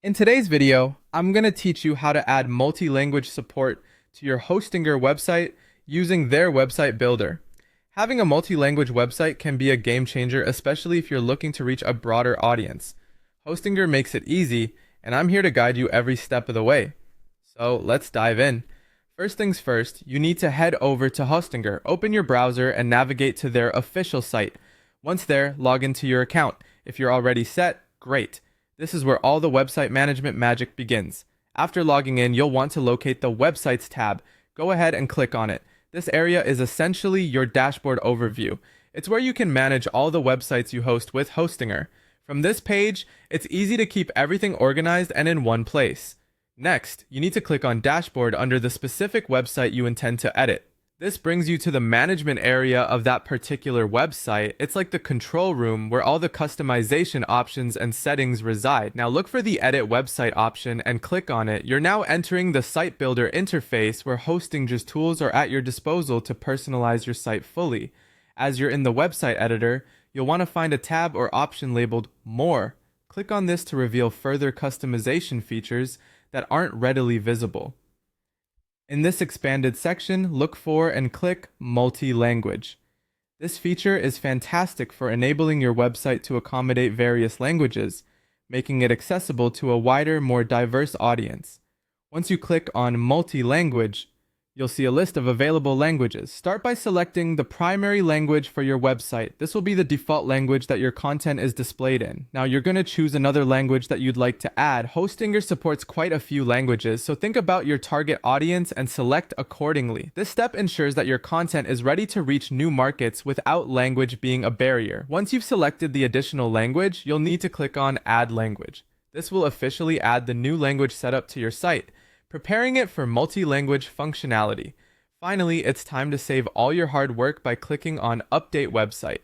In today's video, I'm going to teach you how to add multi-language support to your Hostinger website using their website builder. Having a multi-language website can be a game changer, especially if you're looking to reach a broader audience. Hostinger makes it easy, and I'm here to guide you every step of the way. So let's dive in. First things first, you need to head over to Hostinger, open your browser, and navigate to their official site. Once there, log into your account. If you're already set, great. This is where all the website management magic begins. After logging in, you'll want to locate the Websites tab. Go ahead and click on it. This area is essentially your dashboard overview. It's where you can manage all the websites you host with Hostinger. From this page, it's easy to keep everything organized and in one place. Next, you need to click on Dashboard under the specific website you intend to edit. This brings you to the management area of that particular website. It's like the control room where all the customization options and settings reside. Now look for the Edit Website option and click on it. You're now entering the Site Builder interface where Hostinger's tools are at your disposal to personalize your site fully. As you're in the website editor, you'll want to find a tab or option labeled More. Click on this to reveal further customization features that aren't readily visible. In this expanded section, look for and click Multi-Language. This feature is fantastic for enabling your website to accommodate various languages, making it accessible to a wider, more diverse audience. Once you click on Multi-Language, you'll see a list of available languages. Start by selecting the primary language for your website. This will be the default language that your content is displayed in. Now you're going to choose another language that you'd like to add. Hostinger supports quite a few languages, so think about your target audience and select accordingly. This step ensures that your content is ready to reach new markets without language being a barrier. Once you've selected the additional language, you'll need to click on Add Language. This will officially add the new language setup to your site, preparing it for multi-language functionality. Finally, it's time to save all your hard work by clicking on Update Website.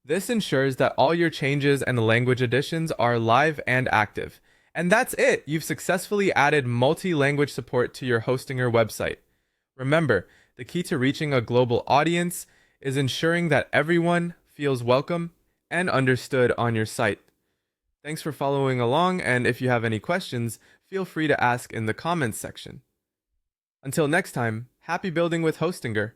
This ensures that all your changes and language additions are live and active. And that's it! You've successfully added multi-language support to your Hostinger website. Remember, the key to reaching a global audience is ensuring that everyone feels welcome and understood on your site. Thanks for following along, and if you have any questions, feel free to ask in the comments section. Until next time, happy building with Hostinger!